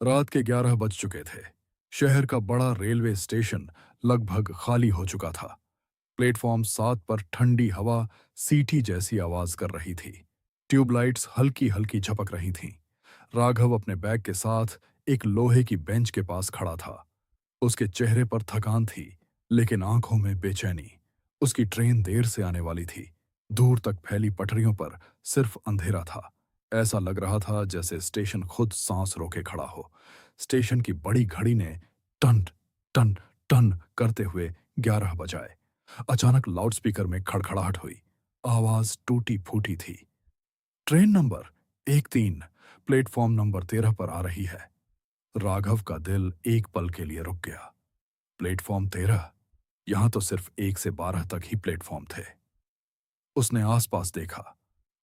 रात के 11 बज चुके थे। शहर का बड़ा रेलवे स्टेशन लगभग खाली हो चुका था। प्लेटफॉर्म 7 पर ठंडी हवा सीटी जैसी आवाज कर रही थी। ट्यूबलाइट्स हल्की हल्की झपक रही थीं। राघव अपने बैग के साथ एक लोहे की बेंच के पास खड़ा था। उसके चेहरे पर थकान थी, लेकिन आंखों में बेचैनी। उसकी ट्रेन देर से आने वाली थी। दूर तक फैली पटरियों पर सिर्फ अंधेरा था। ऐसा लग रहा था जैसे स्टेशन खुद सांस रोके खड़ा हो। स्टेशन की बड़ी घड़ी ने टन टन टन करते हुए 11 बजाए। अचानक लाउडस्पीकर में खड़खड़ाहट हुई। आवाज टूटी फूटी थी। ट्रेन नंबर 13 प्लेटफॉर्म नंबर 13 पर आ रही है। राघव का दिल एक पल के लिए रुक गया। प्लेटफॉर्म 13? यहां तो सिर्फ 1 से 12 तक ही प्लेटफॉर्म थे। उसने आसपास देखा।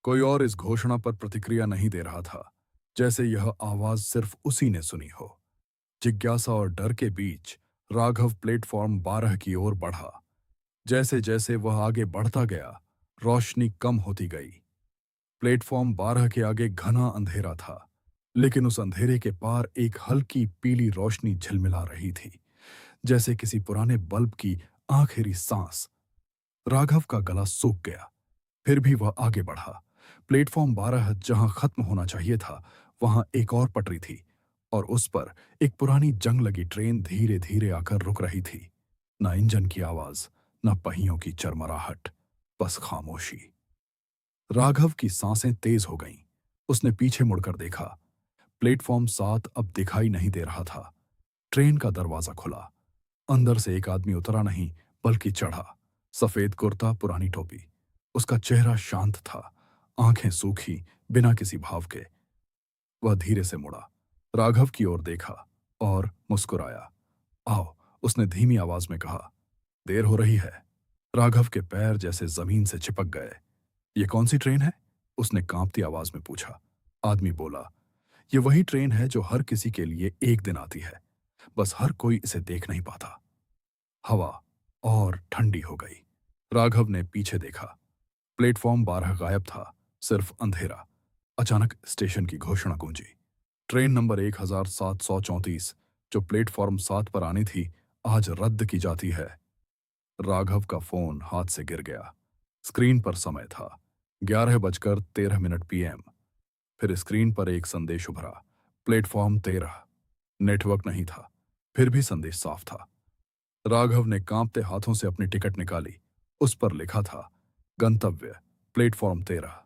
कोई और इस घोषणा पर प्रतिक्रिया नहीं दे रहा था, जैसे यह आवाज सिर्फ उसी ने सुनी हो। जिज्ञासा और डर के बीच राघव प्लेटफॉर्म 12 की ओर बढ़ा। जैसे जैसे वह आगे बढ़ता गया, रोशनी कम होती गई। प्लेटफॉर्म 12 के आगे घना अंधेरा था, लेकिन उस अंधेरे के पार एक हल्की पीली रोशनी झिलमिला रही थी, जैसे किसी पुराने बल्ब की आखिरी सांस। राघव का गला सूख गया, फिर भी वह आगे बढ़ा। प्लेटफॉर्म 12 जहां खत्म होना चाहिए था, वहां एक और पटरी थी, और उस पर एक पुरानी जंग लगी ट्रेन धीरे धीरे आकर रुक रही थी। न इंजन की आवाज, न पहियों की चरमराहट, बस खामोशी। राघव की सांसें तेज हो गईं। उसने पीछे मुड़कर देखा। प्लेटफॉर्म 7 अब दिखाई नहीं दे रहा था। ट्रेन का दरवाजा खुला। अंदर से एक आदमी उतरा नहीं, बल्कि चढ़ा। सफेद कुर्ता, पुरानी टोपी। उसका चेहरा शांत था, आंखें सूखी, बिना किसी भाव के। वह धीरे से मुड़ा, राघव की ओर देखा और मुस्कुराया। आओ, उसने धीमी आवाज में कहा। देर हो रही है। राघव के पैर जैसे जमीन से चिपक गए। ये कौन सी ट्रेन है? उसने कांपती आवाज में पूछा। आदमी बोला, ये वही ट्रेन है जो हर किसी के लिए एक दिन आती है, बस हर कोई इसे देख नहीं पाता। हवा और ठंडी हो गई। राघव ने पीछे देखा। प्लेटफॉर्म 12 गायब था, सिर्फ अंधेरा। अचानक स्टेशन की घोषणा गूंजी। ट्रेन नंबर 1734, जो प्लेटफॉर्म 7 पर आनी थी, आज रद्द की जाती है। राघव का फोन हाथ से गिर गया। स्क्रीन पर समय था 11:13 पीएम। फिर स्क्रीन पर एक संदेश उभरा। प्लेटफॉर्म 13। नेटवर्क नहीं था, फिर भी संदेश साफ था। राघव ने कांपते हाथों से अपनी टिकट निकाली। उस पर लिखा था, गंतव्य प्लेटफॉर्म 13,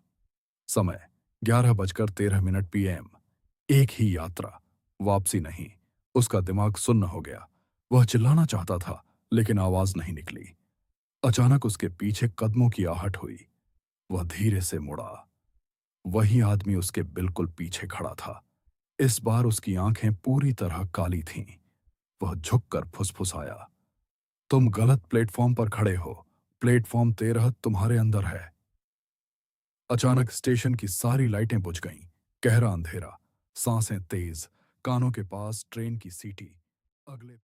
समय 11:13 पीएम। एक ही यात्रा, वापसी नहीं। उसका दिमाग सुन्न हो गया। वह चिल्लाना चाहता था, लेकिन आवाज नहीं निकली। अचानक उसके पीछे कदमों की आहट हुई। वह धीरे से मुड़ा। वही आदमी उसके बिल्कुल पीछे खड़ा था। इस बार उसकी आंखें पूरी तरह काली थीं। वह झुककर फुसफुसाया, तुम गलत प्लेटफॉर्म पर खड़े हो। प्लेटफॉर्म 13 तुम्हारे अंदर है। अचानक स्टेशन की सारी लाइटें बुझ गईं। गहरा अंधेरा, सांसें तेज, कानों के पास ट्रेन की सीटी। अगले